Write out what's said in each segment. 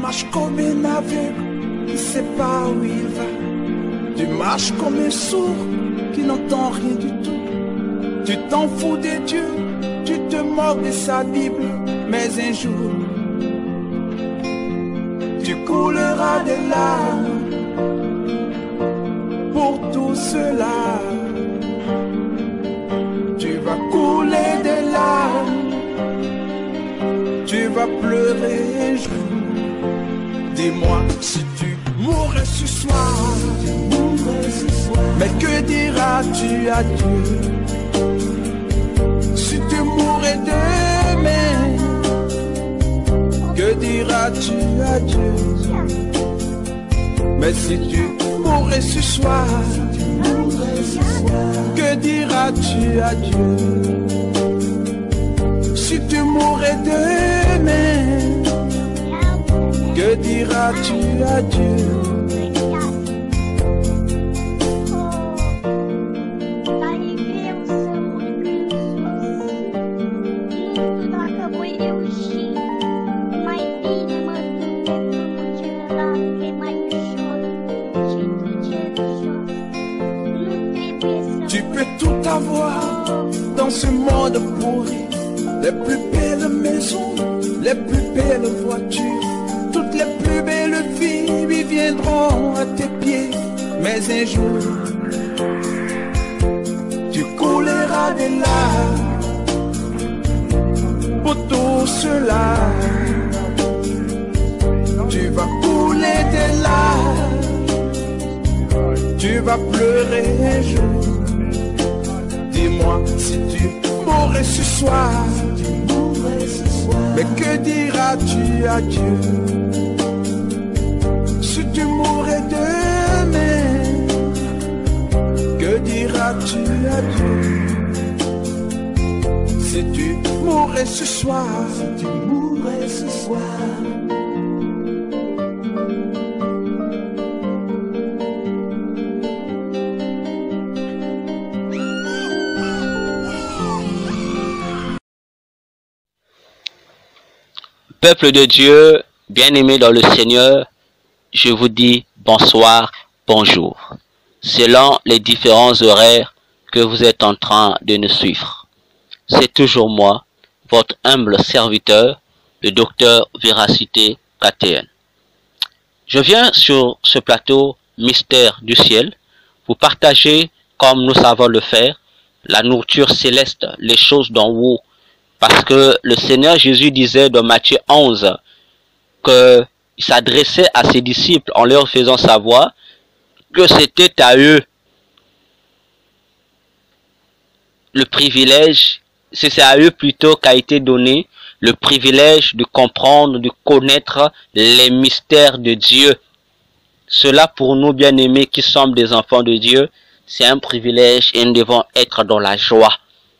marches comme un aveugle qui ne sait pas où il va. Tu marches comme un sourd qui n'entend rien du tout. Tu t'en fous de Dieu, tu te moques de sa Bible. Mais un jour, tu couleras des larmes pour tout cela. Tu vas couler des larmes, tu vas pleurer un jour. Dis-moi si tu mourrais ce soir, mais que diras-tu à Dieu? Si tu mourrais demain, que diras-tu à Dieu? Mais si tu mourrais ce soir, que diras-tu à Dieu? Si tu mourrais demain, que diras-tu à Dieu? Tu peux tout avoir dans ce monde pourri. Les plus belles maisons, les plus belles voitures, toutes les plus belles filles viendront à tes pieds. Mais un jour, tu couleras des larmes pour tout cela. Tu vas couler des larmes, tu vas pleurer un jour. Dis-moi si tu mourrais ce soir, mais que diras-tu à Dieu? Si tu mourrais demain, que diras-tu à Dieu? Si tu mourrais ce soir, Peuple de Dieu, bien-aimés dans le Seigneur, je vous dis bonsoir, bonjour, selon les différents horaires que vous êtes en train de nous suivre. C'est toujours moi, votre humble serviteur, le docteur Véracité KTN. Je viens sur ce plateau Mystère du ciel, vous partager, comme nous savons le faire, la nourriture céleste, les choses d'en haut. Parce que le Seigneur Jésus disait dans Matthieu 11 qu'il s'adressait à ses disciples en leur faisant savoir que c'était à eux le privilège, c'est à eux plutôt qu'a été donné le privilège de comprendre, de connaître les mystères de Dieu. Cela pour nous bien-aimés qui sommes des enfants de Dieu, c'est un privilège et nous devons être dans la joie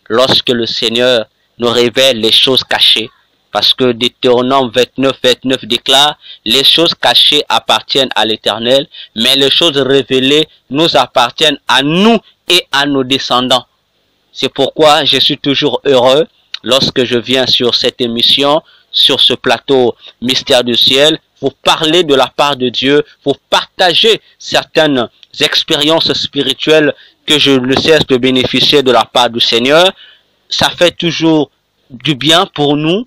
lorsque le Seigneur nous révèle les choses cachées, parce que Deutéronome 29 déclare les choses cachées appartiennent à l'Éternel, mais les choses révélées nous appartiennent à nous et à nos descendants. C'est pourquoi je suis toujours heureux lorsque je viens sur cette émission, sur ce plateau Mystère du ciel, vous parler de la part de Dieu, vous partager certaines expériences spirituelles que je ne cesse de bénéficier de la part du Seigneur. Ça fait toujours du bien pour nous,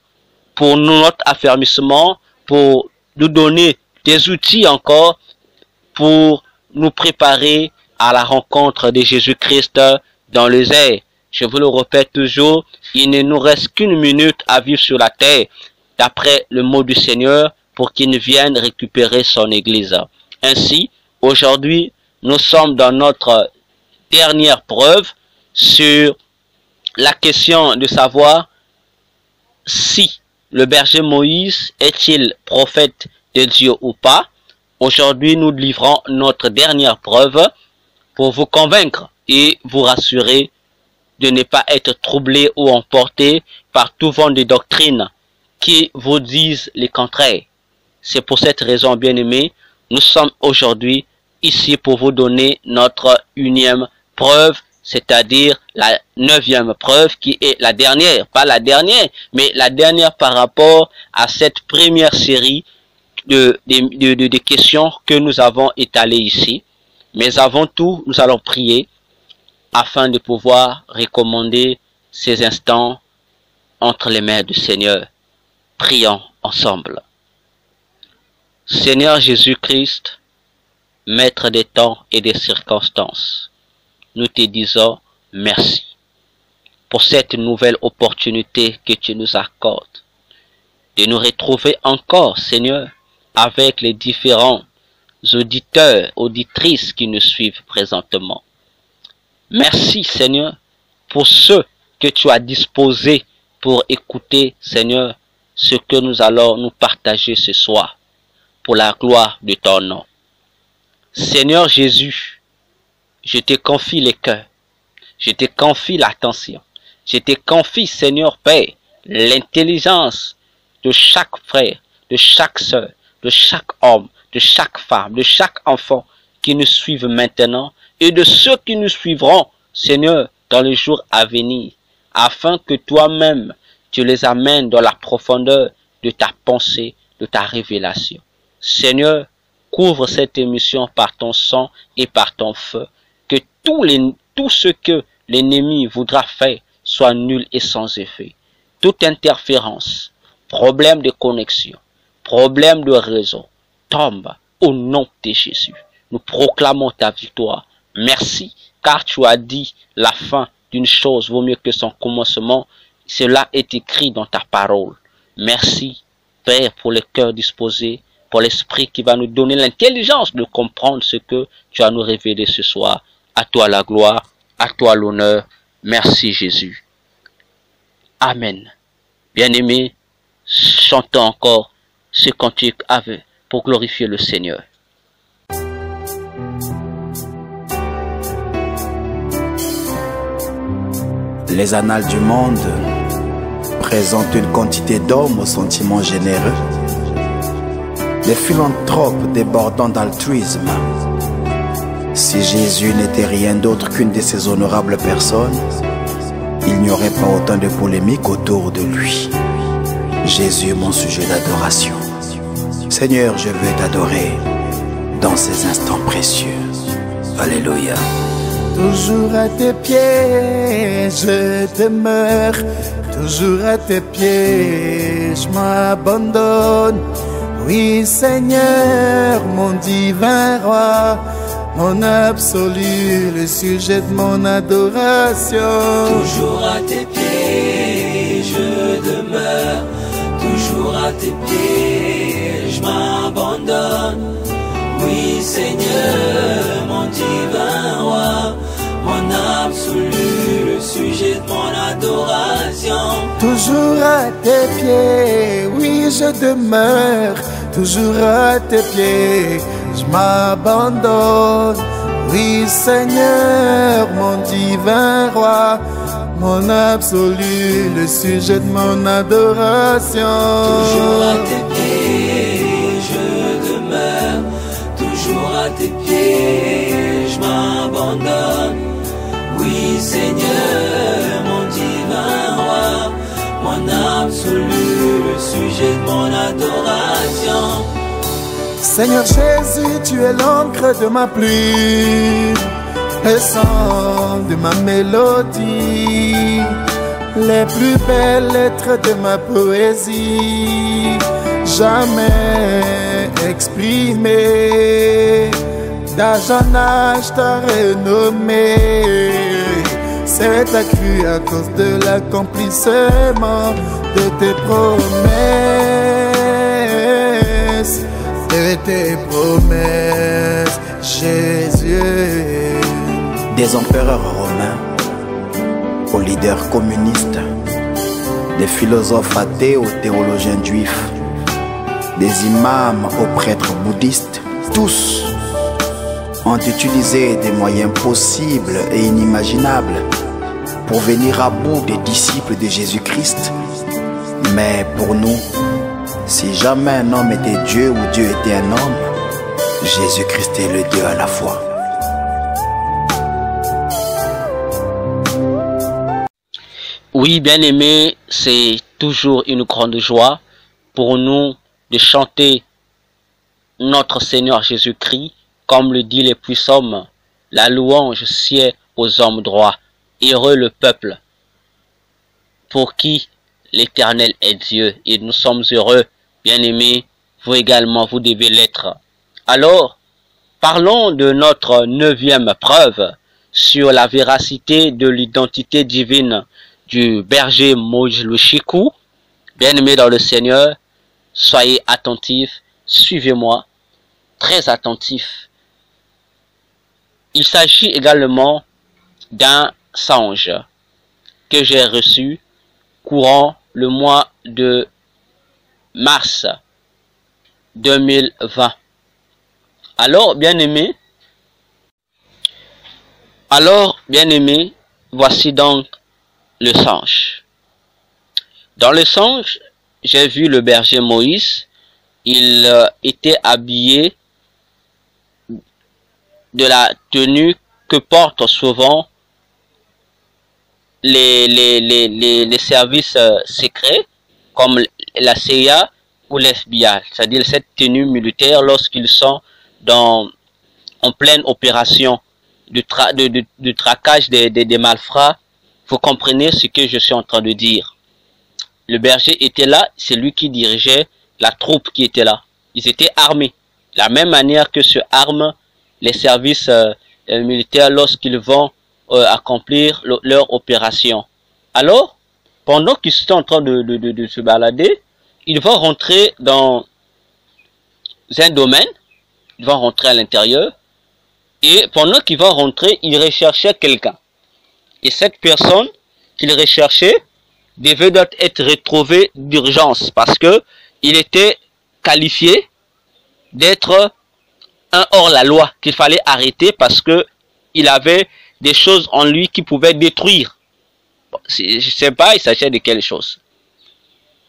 notre affermissement, pour nous donner des outils encore pour nous préparer à la rencontre de Jésus-Christ dans les airs. Je vous le répète toujours, il ne nous reste qu'une minute à vivre sur la terre, d'après le mot du Seigneur, pour qu'il vienne récupérer son Église. Ainsi, aujourd'hui, nous sommes dans notre dernière preuve sur la question de savoir si le berger Moïse est-il prophète de Dieu ou pas. Aujourd'hui, nous livrons notre dernière preuve pour vous convaincre et vous rassurer de ne pas être troublé ou emporté par tout vent de doctrine qui vous disent le contraire. C'est pour cette raison, bien-aimés, nous sommes aujourd'hui ici pour vous donner notre unième preuve, c'est-à-dire la 9e preuve qui est la dernière, pas la dernière, mais la dernière par rapport à cette première série de questions que nous avons étalées ici. Mais avant tout, nous allons prier afin de pouvoir recommander ces instants entre les mains du Seigneur. Prions ensemble. Seigneur Jésus-Christ, Maître des temps et des circonstances, nous te disons merci pour cette nouvelle opportunité que tu nous accordes de nous retrouver encore, Seigneur, avec les différents auditeurs, auditrices qui nous suivent présentement. Merci, Seigneur, pour ceux que tu as disposés pour écouter, Seigneur, ce que nous allons nous partager ce soir, pour la gloire de ton nom. Seigneur Jésus, je te confie les cœurs, je te confie l'attention, je te confie, Seigneur Père, l'intelligence de chaque frère, de chaque sœur, de chaque homme, de chaque femme, de chaque enfant qui nous suivent maintenant et de ceux qui nous suivront, Seigneur, dans les jours à venir, afin que toi-même, tu les amènes dans la profondeur de ta pensée, de ta révélation. Seigneur, couvre cette émission par ton sang et par ton feu, que tout ce que l'ennemi voudra faire soit nul et sans effet. Toute interférence, problème de connexion, problème de réseau, tombe au nom de Jésus. Nous proclamons ta victoire. Merci, car tu as dit la fin d'une chose vaut mieux que son commencement. Cela est écrit dans ta parole. Merci, Père, pour le cœur disposé, pour l'esprit qui va nous donner l'intelligence de comprendre ce que tu as nous révélé ce soir. À toi la gloire, à toi l'honneur. Merci Jésus. Amen. Bien-aimés, chantons encore ce cantique avec pour glorifier le Seigneur. Les annales du monde présentent une quantité d'hommes aux sentiments généreux, des philanthropes débordant d'altruisme. Si Jésus n'était rien d'autre qu'une de ces honorables personnes, il n'y aurait pas autant de polémiques autour de lui. Jésus, mon sujet d'adoration. Seigneur, je veux t'adorer dans ces instants précieux. Alléluia. Toujours à tes pieds, je demeure. Toujours à tes pieds, je m'abandonne. Oui, Seigneur, mon divin roi, mon absolu, le sujet de mon adoration. Toujours à tes pieds, je demeure. Toujours à tes pieds, je m'abandonne. Oui, Seigneur, mon divin roi, mon absolu, le sujet de mon adoration. Toujours à tes pieds, oui, je demeure. Toujours à tes pieds, je m'abandonne. Oui, Seigneur, mon divin roi, mon absolu, le sujet de mon adoration. Toujours à tes pieds, je demeure. Toujours à tes pieds, je m'abandonne. Oui, Seigneur, mon divin roi, mon absolu, le sujet de mon adoration. Seigneur Jésus, tu es l'encre de ma plume, le sang de ma mélodie, les plus belles lettres de ma poésie, jamais exprimées. D'âge en âge t'as renommé, c'est accru à cause de l'accomplissement de tes promesses. De tes promesses, Jésus. Des empereurs romains aux leaders communistes, des philosophes athées aux théologiens juifs, des imams aux prêtres bouddhistes, tous ont utilisé des moyens possibles et inimaginables pour venir à bout des disciples de Jésus-Christ. Mais pour nous, si jamais un homme était Dieu ou Dieu était un homme, Jésus-Christ est le Dieu à la fois. Oui, bien-aimés, c'est toujours une grande joie pour nous de chanter notre Seigneur Jésus-Christ, comme le dit les puissants, la louange sied aux hommes droits. Heureux le peuple pour qui l'Éternel est Dieu. Et nous sommes heureux, bien-aimés, vous également, vous devez l'être. Alors, parlons de notre 9e preuve sur la véracité de l'identité divine du berger Moïse Lushiku. Bien-aimés dans le Seigneur, soyez attentifs, suivez-moi, très attentifs. Il s'agit également d'un songe que j'ai reçu courant le mois de mars 2020. Alors, bien-aimés, voici donc le songe. Dans le songe, j'ai vu le berger Moïse. Il était habillé de la tenue que portent souvent les services secrets comme la CIA ou l'FBI, c'est-à-dire cette tenue militaire lorsqu'ils sont en pleine opération de traquage des malfrats. Vous comprenez ce que je suis en train de dire. Le berger était là, c'est lui qui dirigeait la troupe qui était là. Ils étaient armés. De la même manière que se arment les services militaires lorsqu'ils vont accomplir leur opération. Alors, pendant qu'ils sont en train de se balader, ils vont rentrer dans un domaine, ils vont rentrer à l'intérieur, et pendant qu'ils vont rentrer, ils recherchaient quelqu'un. Et cette personne qu'ils recherchaient devait être retrouvée d'urgence parce que il était qualifié d'être un hors-la-loi qu'il fallait arrêter parce que il avait des choses en lui qui pouvaient détruire. Bon, je ne sais pas, il s'agit de quelle chose.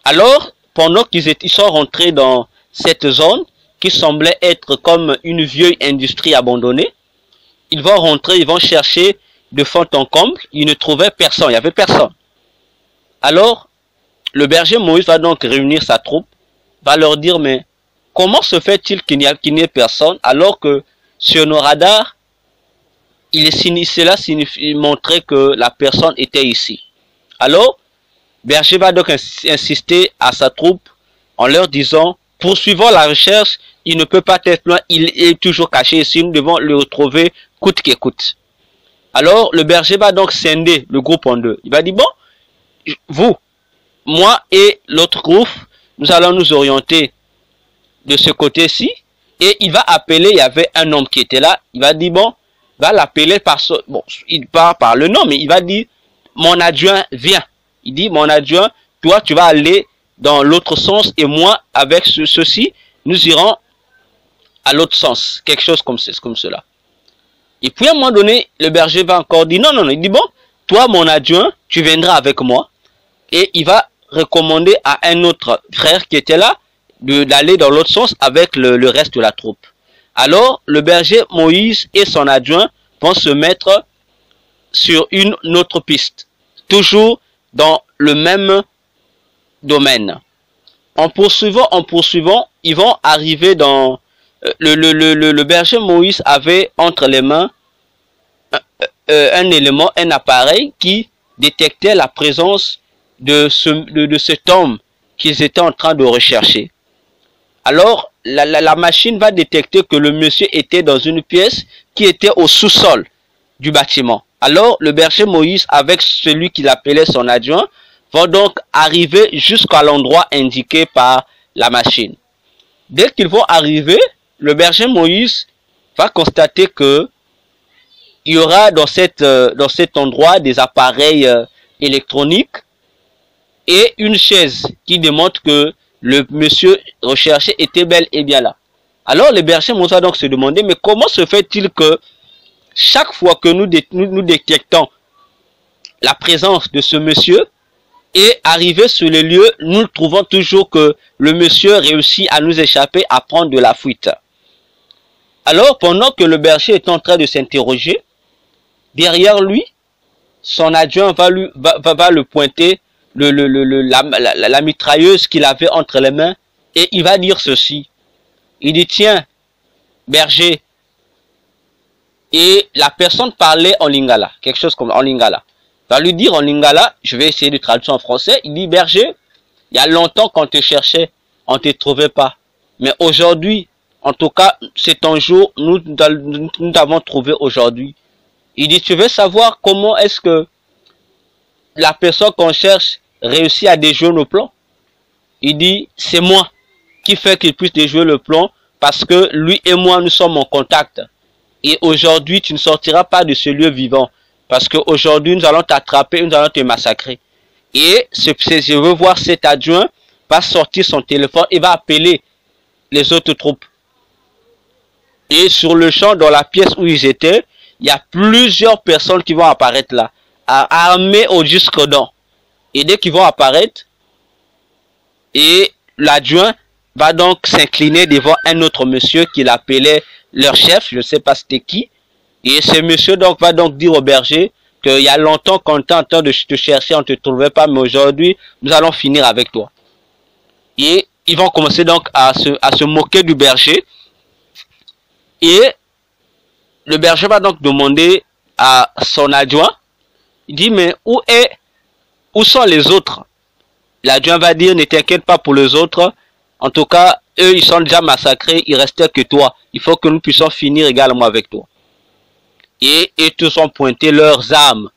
Alors, pendant qu'ils sont rentrés dans cette zone qui semblait être comme une vieille industrie abandonnée, ils vont rentrer, ils vont chercher de fond en comble, ils ne trouvaient personne, il n'y avait personne. Alors, le berger Moïse va donc réunir sa troupe, va leur dire, mais comment se fait-il qu'il n'y ait personne alors que sur nos radars, cela signifie montrer que la personne était ici. Alors, berger va donc insister à sa troupe en leur disant, poursuivons la recherche, il ne peut pas être loin, il est toujours caché ici, nous devons le retrouver coûte que coûte. Alors, le berger va donc scinder le groupe en deux. Il va dire, bon, vous, moi et l'autre groupe, nous allons nous orienter de ce côté-ci. Et il va appeler, il y avait un homme qui était là, il va dire, bon, va l'appeler par bon, il part par le nom, mais il va dire, mon adjoint, viens. Il dit, mon adjoint, toi, tu vas aller dans l'autre sens et moi, avec ceci, nous irons à l'autre sens. Quelque chose comme cela. Et puis, à un moment donné, le berger va encore dire, non, il dit, bon, toi, mon adjoint, tu viendras avec moi. Et il va recommander à un autre frère qui était là d'aller dans l'autre sens avec le reste de la troupe. Alors, le berger Moïse et son adjoint vont se mettre sur une autre piste, toujours dans le même domaine. En poursuivant, ils vont arriver dans... Le berger Moïse avait entre les mains un élément, un appareil qui détectait la présence de cet homme qu'ils étaient en train de rechercher. Alors, la machine va détecter que le monsieur était dans une pièce qui était au sous-sol du bâtiment. Alors, le berger Moïse, avec celui qu'il appelait son adjoint, vont donc arriver jusqu'à l'endroit indiqué par la machine. Dès qu'ils vont arriver, le berger Moïse va constater que il y aura dans cet endroit des appareils électroniques et une chaise qui démontre que le monsieur recherché était bel et bien là. Alors le berger Moïse va donc se demander, mais comment se fait-il que chaque fois que nous détectons la présence de ce monsieur et arrivé sur le lieu, nous trouvons toujours que le monsieur réussit à nous échapper, à prendre de la fuite. Alors pendant que le berger est en train de s'interroger, derrière lui, son adjoint va le pointer la mitrailleuse qu'il avait entre les mains et il va dire ceci. Il dit, tiens, berger. Et la personne parlait en lingala, quelque chose comme en lingala. Il va lui dire en lingala, je vais essayer de traduire en français. Il dit, berger, il y a longtemps qu'on te cherchait, on ne te trouvait pas. Mais aujourd'hui, en tout cas, c'est un jour, nous t'avons trouvé aujourd'hui. Il dit, tu veux savoir comment est-ce que la personne qu'on cherche réussit à déjouer nos plans? Il dit, c'est moi qui fait qu'il puisse déjouer le plan parce que lui et moi, nous sommes en contact. Et aujourd'hui, tu ne sortiras pas de ce lieu vivant. Parce qu'aujourd'hui, nous allons t'attraper, nous allons te massacrer. Et je veux voir cet adjoint va sortir son téléphone et va appeler les autres troupes. Et sur le champ, dans la pièce où ils étaient, il y a plusieurs personnes qui vont apparaître là, armées au jusqu'aux dents. Et dès qu'ils vont apparaître, et l'adjoint va donc s'incliner devant un autre monsieur qu'il appelait leur chef, je ne sais pas c'était qui. Et ce monsieur donc va donc dire au berger qu'il y a longtemps qu'on était en train de te chercher, on ne te trouvait pas, mais aujourd'hui, nous allons finir avec toi. Et ils vont commencer donc à se moquer du berger. Et le berger va donc demander à son adjoint, il dit, mais où sont les autres? L'adjoint va dire, ne t'inquiète pas pour les autres. En tout cas, eux, ils sont déjà massacrés, il restait que toi. Il faut que nous puissions finir également avec toi. Et tous ont pointé leurs armes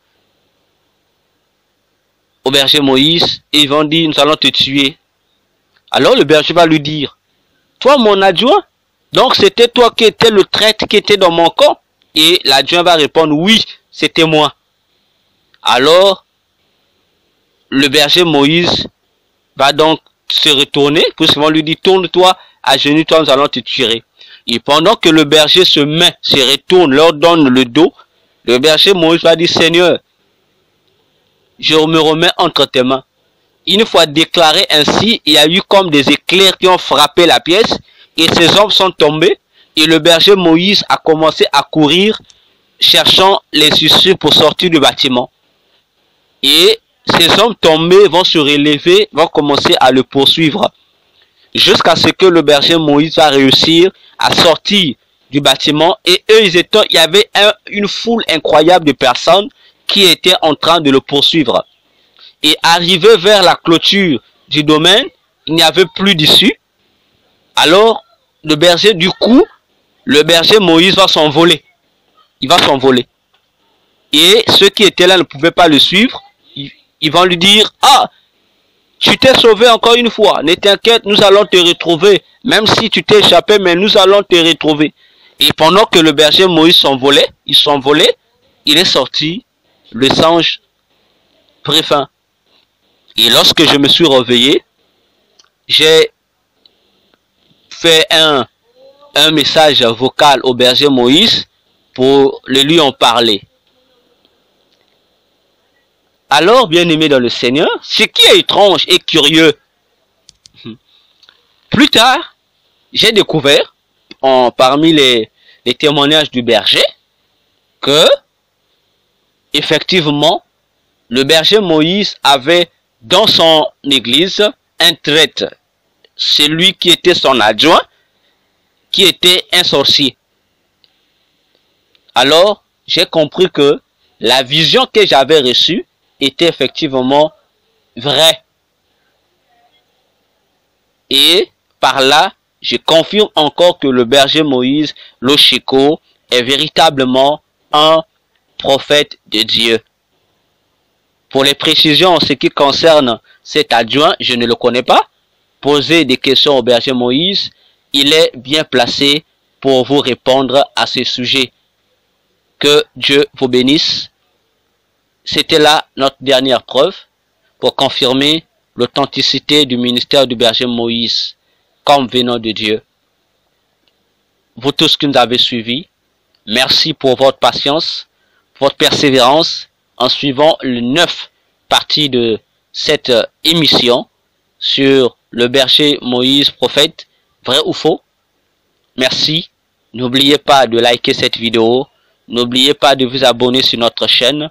au berger Moïse et ils vont dire, nous allons te tuer. Alors le berger va lui dire, toi mon adjoint, donc c'était toi qui étais le traître qui était dans mon camp? Et l'adjoint va répondre, oui, c'était moi. Alors, le berger Moïse va donc se retourner, puisqu'ils lui dit, tourne-toi, agenouille-toi, nous allons te tuer. Et pendant que le berger se retourne, leur donne le dos, le berger Moïse va dire, Seigneur, je me remets entre tes mains. Une fois déclaré ainsi, il y a eu comme des éclairs qui ont frappé la pièce, et ces hommes sont tombés, et le berger Moïse a commencé à courir, cherchant les issues pour sortir du bâtiment. Et ces hommes tombés vont se relever, vont commencer à le poursuivre, jusqu'à ce que le berger Moïse va réussir à sortir du bâtiment. Et eux, il y avait une foule incroyable de personnes qui étaient en train de le poursuivre. Et arrivé vers la clôture du domaine, il n'y avait plus d'issue. Alors, le berger Moïse va s'envoler. Il va s'envoler. Et ceux qui étaient là ne pouvaient pas le suivre. Ils vont lui dire, ah, tu t'es sauvé encore une fois, ne t'inquiète, nous allons te retrouver, même si tu t'es échappé, mais nous allons te retrouver. Et pendant que le berger Moïse s'envolait, il est sorti, le singe prit faim. Et lorsque je me suis réveillé, j'ai fait un message vocal au berger Moïse pour lui en parler. Alors, bien-aimé dans le Seigneur, ce qui est étrange et curieux, plus tard, j'ai découvert, parmi les témoignages du berger, que, effectivement, le berger Moïse avait dans son église un traître, celui qui était son adjoint, qui était un sorcier. Alors, j'ai compris que la vision que j'avais reçue était effectivement vrai. Et par là, je confirme encore que le berger Moïse Loshiko est véritablement un prophète de Dieu. Pour les précisions en ce qui concerne cet adjoint, je ne le connais pas. Posez des questions au berger Moïse, il est bien placé pour vous répondre à ce sujet. Que Dieu vous bénisse. C'était là notre dernière preuve pour confirmer l'authenticité du ministère du berger Moïse comme venant de Dieu. Vous tous qui nous avez suivis, merci pour votre patience, votre persévérance en suivant les 9 parties de cette émission sur le berger Moïse prophète, vrai ou faux. Merci. N'oubliez pas de liker cette vidéo, n'oubliez pas de vous abonner sur notre chaîne.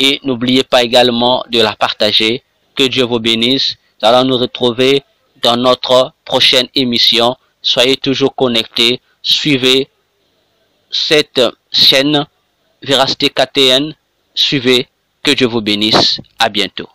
Et n'oubliez pas également de la partager. Que Dieu vous bénisse. Nous allons nous retrouver dans notre prochaine émission Soyez toujours connectés. Suivez cette chaîne Véracité KTN. Suivez. Que Dieu vous bénisse. À bientôt.